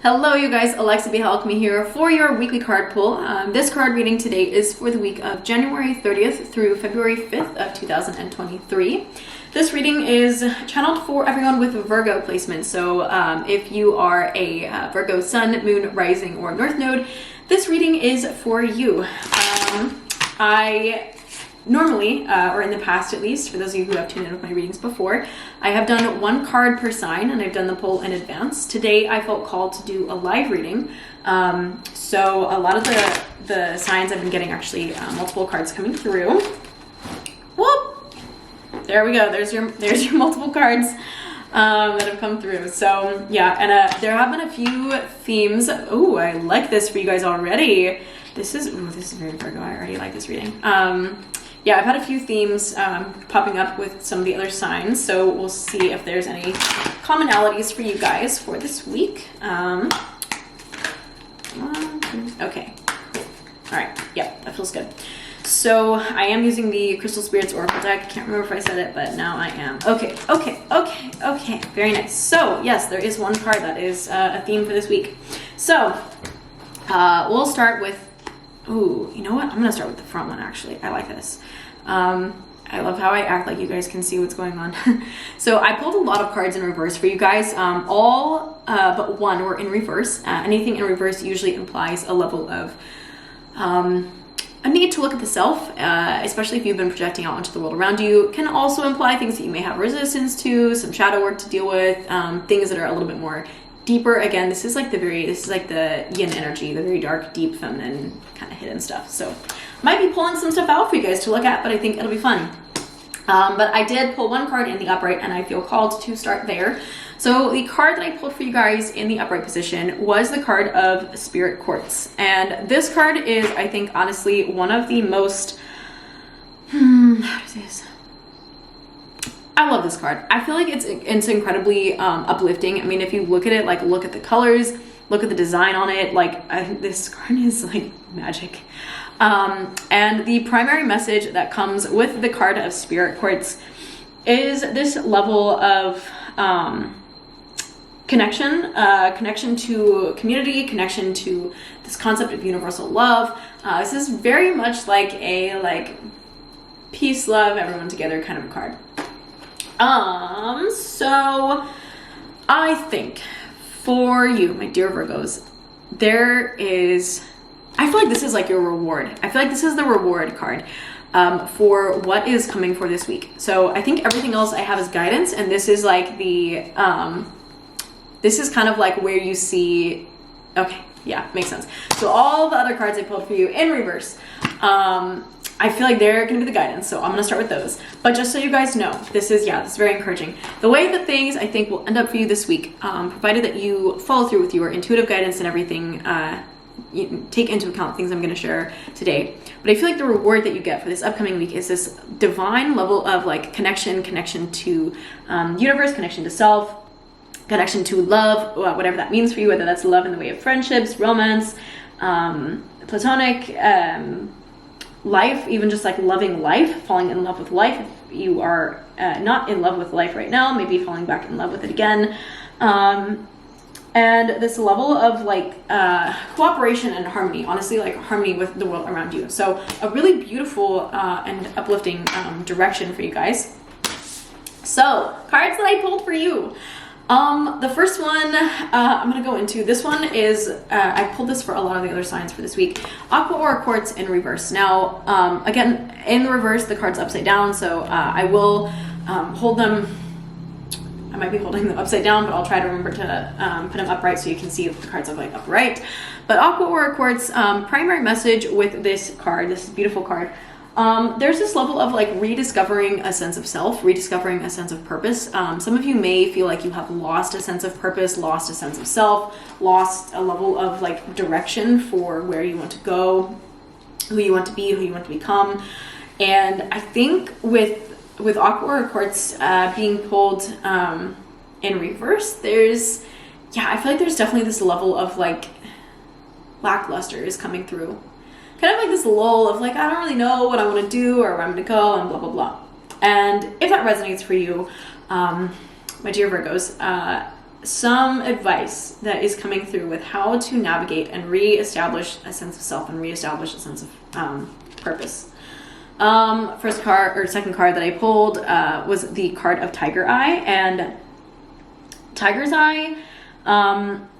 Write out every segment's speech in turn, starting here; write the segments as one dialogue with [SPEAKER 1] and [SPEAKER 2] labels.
[SPEAKER 1] Hello you guys, Alexa B. Alchemy here for your weekly card pull. This card reading today is for the week of January 30th through February 5th of 2023. This reading is channeled for everyone with Virgo placement. So if you are a Virgo sun, moon, rising, or north node, this reading is for you. I normally, or in the past at least, for those of you who have tuned in with my readings before, I have done one card per sign and I've done the pull in advance. Today I felt called to do a live reading. So a lot of the signs I've been getting actually multiple cards coming through. Whoop! There we go. There's your multiple cards that have come through. So yeah, and there have been a few themes. Oh, I like this for you guys already. This is very Virgo. I already like this reading. Yeah, I've had a few themes popping up with some of the other signs, so we'll see if there's any commonalities for you guys for this week. Okay. All right. Yep, that feels good. So I am using the Crystal Spirits Oracle deck. Can't remember if I said it, but now I am. Okay. Very nice. So yes, there is one card that is a theme for this week. So we'll start with. Ooh, you know what? I'm gonna start with the front one actually. I like this. I love how I act like you guys can see what's going on. So I pulled a lot of cards in reverse for you guys. All but one were in reverse. Anything in reverse usually implies a level of a need to look at the self, especially if you've been projecting out into the world around you. Can also imply things that you may have resistance to, some shadow work to deal with, things that are a little bit more deeper. Again, this is like the yin energy, the very dark, deep, feminine, kind of hidden stuff. So might be pulling some stuff out for you guys to look at, but I think it'll be fun. But I did pull one card in the upright and I feel called to start there. So the card that I pulled for you guys in the upright position was the card of Spirit Quartz. And this card is, I think, honestly, one of the most, how do I say this? I love this card. I feel like it's incredibly uplifting. I mean, if you look at it, like look at the colors, look at the design on it, like this card is like magic. And the primary message that comes with the card of Spirit Quartz is this level of connection to community, connection to this concept of universal love. This is very much like a peace, love, everyone together kind of a card. So I think for you, my dear Virgos, I feel like this is like your reward. I feel like this is the reward card for what is coming for this week. So I think everything else I have is guidance, and this is like this is kind of like where you see, okay, yeah, makes sense. So all the other cards I pulled for you in reverse, I feel like they're going to be the guidance, so I'm going to start with those. But just so you guys know, this is very encouraging. The way that things, I think, will end up for you this week, provided that you follow through with your intuitive guidance and everything, you take into account things I'm going to share today. But I feel like the reward that you get for this upcoming week is this divine level of like connection to universe, connection to self, connection to love, whatever that means for you, whether that's love in the way of friendships, romance, platonic, life, even just like loving life, falling in love with life. If you are not in love with life right now, maybe falling back in love with it again. And this level of like cooperation and harmony, honestly, like harmony with the world around you. So a really beautiful and uplifting direction for you guys. So cards that I pulled for you. The first one I'm going to go into, this one is, I pulled this for a lot of the other signs for this week, Aqua Aura Quartz in reverse. Now, again, in the reverse, the card's upside down, so I will hold them, I might be holding them upside down, but I'll try to remember to put them upright so you can see if the cards are like upright. But Aqua Aura Quartz, primary message with this card, this beautiful card, there's this level of like rediscovering a sense of self, rediscovering a sense of purpose. Some of you may feel like you have lost a sense of purpose, lost a sense of self, lost a level of like direction for where you want to go, who you want to be, who you want to become. And I think with Aqua Aura Quartz being pulled in reverse, I feel like there's definitely this level of like lackluster is coming through. Kind of like this lull of like, I don't really know what I want to do or where I'm going to go and blah, blah, blah. And if that resonates for you, my dear Virgos, some advice that is coming through with how to navigate and reestablish a sense of self and reestablish a sense of purpose. First card or second card that I pulled was the card of Tiger Eye, and Tiger's Eye,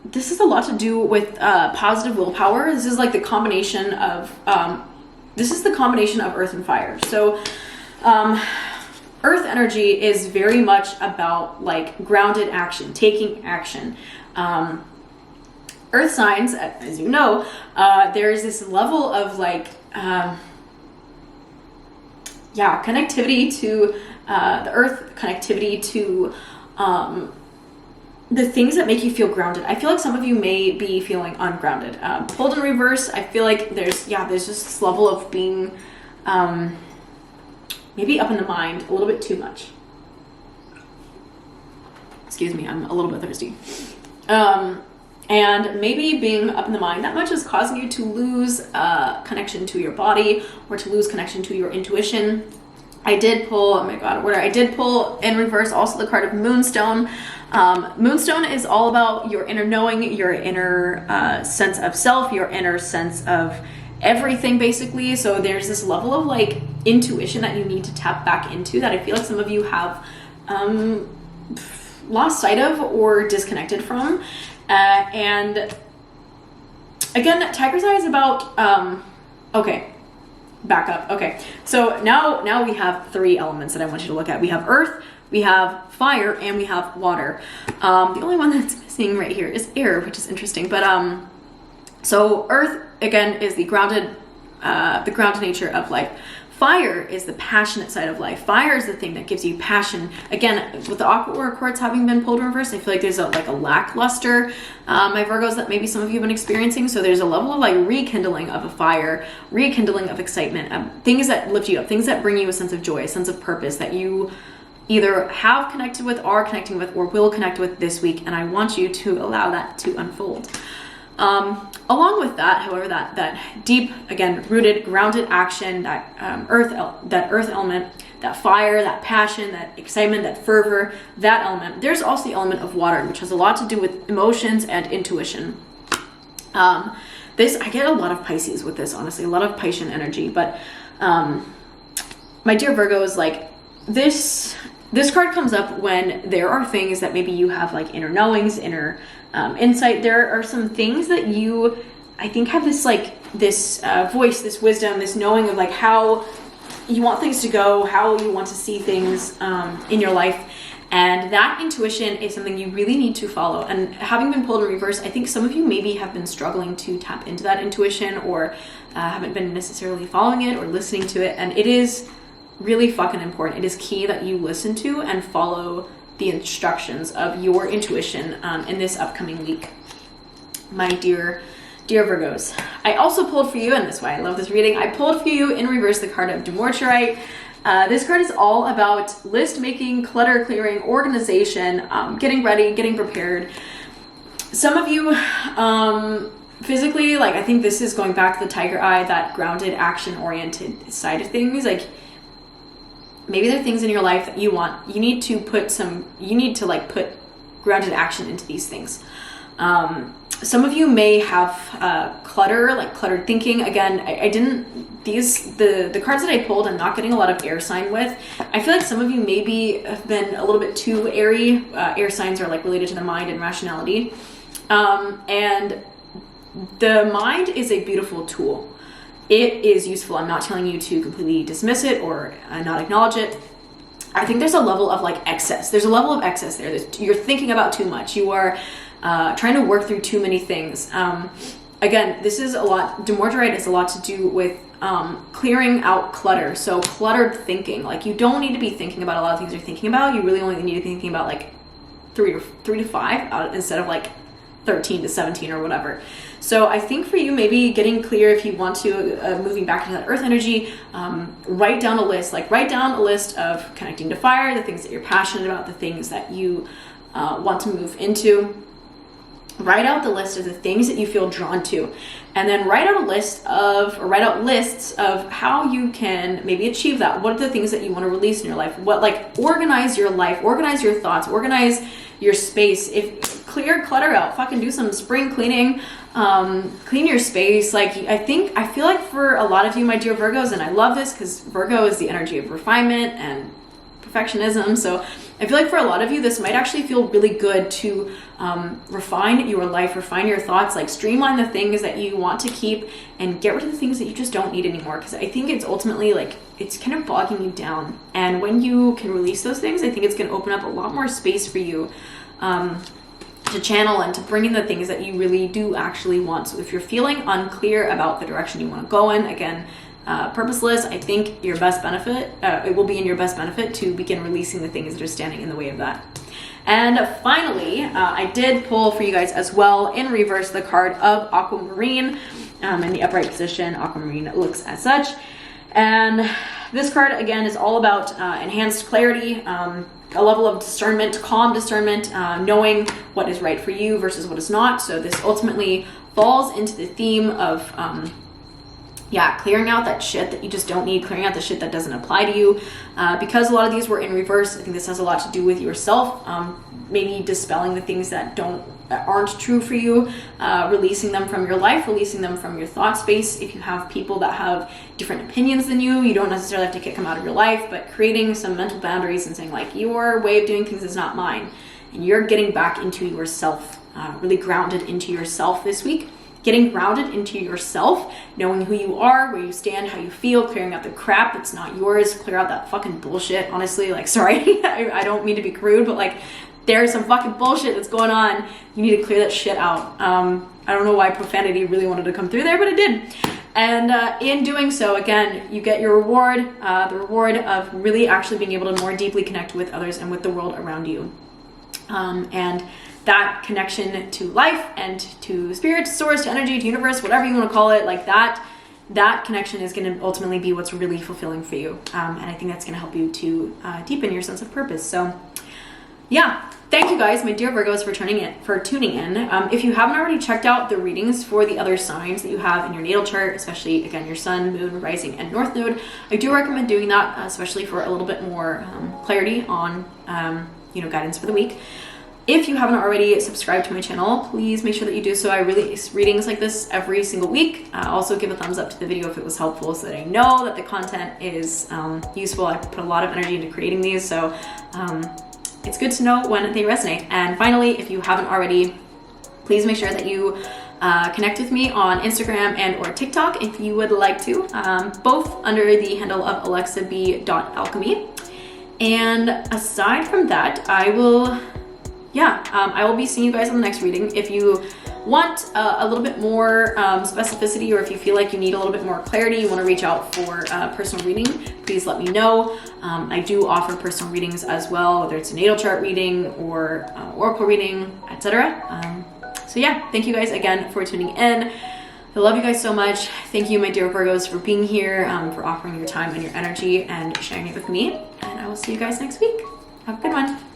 [SPEAKER 1] this has a lot to do with positive willpower. This is like the combination of earth and fire. So earth energy is very much about like grounded action, taking action. Earth signs, as you know, there's this level of like connectivity to the earth, connectivity to the things that make you feel grounded. I feel like some of you may be feeling ungrounded. Pulled in reverse, I feel like there's just this level of being maybe up in the mind a little bit too much. Excuse me, I'm a little bit thirsty. And maybe being up in the mind that much is causing you to lose connection to your body or to lose connection to your intuition. I did pull, oh my god, I did pull in reverse also the card of Moonstone. Moonstone is all about your inner knowing, your inner sense of self, your inner sense of everything basically. So there's this level of like intuition that you need to tap back into that I feel like some of you have lost sight of or disconnected from. And again, Tiger's Eye is about, okay, back up. Okay, so now we have three elements that I want you to look at. We have earth, we have fire, and we have water. The only one that's missing right here is air, which is interesting. But so earth again is the grounded nature of life. Fire is the passionate side of life. Fire is the thing that gives you passion. Again, with the aqua aura quartz having been pulled in reverse, I feel like there's a lackluster, my Virgos, that maybe some of you have been experiencing. So there's a level of like rekindling of a fire, rekindling of excitement, things that lift you up, things that bring you a sense of joy, a sense of purpose that you either have connected with, are connecting with, or will connect with this week. And I want you to allow that to unfold. Along with that, however, that deep, again, rooted, grounded action, that earth element, that fire, that passion, that excitement, that fervor, that element. There's also the element of water, which has a lot to do with emotions and intuition. I get a lot of Pisces with this, honestly, a lot of Piscean energy. But my dear Virgos, like this card comes up when there are things that maybe you have like inner knowings, inner insight. There are some things that you, I think, have this voice, this wisdom, this knowing of like how you want things to go, how you want to see things in your life. And that intuition is something you really need to follow. And having been pulled in reverse, I think some of you maybe have been struggling to tap into that intuition, or haven't been necessarily following it or listening to it. And it is really fucking important. It is key that you listen to and follow the instructions of your intuition in this upcoming week, my dear Virgos. I also pulled for you, and that's why I love this reading, I pulled for you in reverse the card of Demorturite. This card is all about list making, clutter clearing, organization, getting ready, getting prepared. Some of you physically, like, I think this is going back to the Tiger Eye, that grounded, action oriented side of things. Like, maybe there are things in your life that you need to put grounded action into these things. Some of you may have cluttered thinking. Again, the cards that I pulled, I'm not getting a lot of air sign with. I feel like some of you maybe have been a little bit too airy. Air signs are like related to the mind and rationality. And the mind is a beautiful tool. It is useful. I'm not telling you to completely dismiss it or not acknowledge it. I think there's a level of like excess. There's a level of excess there. You're thinking about too much. You are trying to work through too many things. Again, this is a lot, Demorturite is a lot to do with clearing out clutter. So cluttered thinking, like you don't need to be thinking about a lot of things you're thinking about. You really only need to be thinking about like three to five instead of like 13 to 17 or whatever. So I think for you, maybe getting clear, if you want to, moving back into that earth energy, write down a list of connecting to fire, the things that you're passionate about, the things that you want to move into. Write out the list of the things that you feel drawn to, and then write out lists of how you can maybe achieve that. What are the things that you want to release in your life? Organize your life, organize your thoughts, organize your space. If clear clutter out, fucking do some spring cleaning, clean your space. Like, I feel like for a lot of you, my dear Virgos, and I love this because Virgo is the energy of refinement and perfectionism. So I feel like for a lot of you, this might actually feel really good to refine your life, refine your thoughts, like streamline the things that you want to keep and get rid of the things that you just don't need anymore. Because I think it's ultimately like, it's kind of bogging you down. And when you can release those things, I think it's going to open up a lot more space for you to channel and to bring in the things that you really do actually want. So if you're feeling unclear about the direction you want to go in, again, purposeless, I think your best benefit, it will be in your best benefit to begin releasing the things that are standing in the way of that. And finally, I did pull for you guys as well in reverse the card of Aquamarine. In the upright position, Aquamarine looks as such. And this card, again, is all about enhanced clarity, a level of discernment, calm discernment, knowing what is right for you versus what is not. So this ultimately falls into the theme of clearing out that shit that you just don't need, clearing out the shit that doesn't apply to you. Because a lot of these were in reverse, I think this has a lot to do with yourself, maybe dispelling the things that aren't true for you, releasing them from your life, releasing them from your thought space. If you have people that have different opinions than you don't necessarily have to kick them out of your life, but creating some mental boundaries and saying like, your way of doing things is not mine. And you're getting back into yourself, really grounded into yourself this week. Getting grounded into yourself, knowing who you are, where you stand, how you feel, clearing out the crap that's not yours, clear out that fucking bullshit, honestly, like, sorry, I don't mean to be crude, but like, there's some fucking bullshit that's going on. You need to clear that shit out. I don't know why profanity really wanted to come through there, but it did. And in doing so, again, you get your reward, the reward of really actually being able to more deeply connect with others and with the world around you. And that connection to life and to spirit, to source, to energy, to universe, whatever you want to call it, like that connection is going to ultimately be what's really fulfilling for you. And I think that's going to help you to deepen your sense of purpose. So yeah, thank you guys, my dear Virgos, for tuning in. If you haven't already checked out the readings for the other signs that you have in your natal chart, especially again your sun, moon, rising, and north node, I do recommend doing that, especially for a little bit more clarity on guidance for the week. If you haven't already subscribed to my channel, please make sure that you do so. I release readings like this every single week. Also give a thumbs up to the video if it was helpful so that I know that the content is useful. I put a lot of energy into creating these, so it's good to know when they resonate. And finally, if you haven't already, please make sure that you connect with me on Instagram and or TikTok if you would like to, both under the handle of alexab.alchemy. And aside from that, I will be seeing you guys on the next reading. If you want a little bit more specificity, or if you feel like you need a little bit more clarity, you want to reach out for a personal reading, please let me know. I do offer personal readings as well, whether it's a natal chart reading or oracle reading, etc. So yeah, thank you guys again for tuning in. I love you guys so much. Thank you, my dear Virgos, for being here, for offering your time and your energy and sharing it with me. And I will see you guys next week. Have a good one.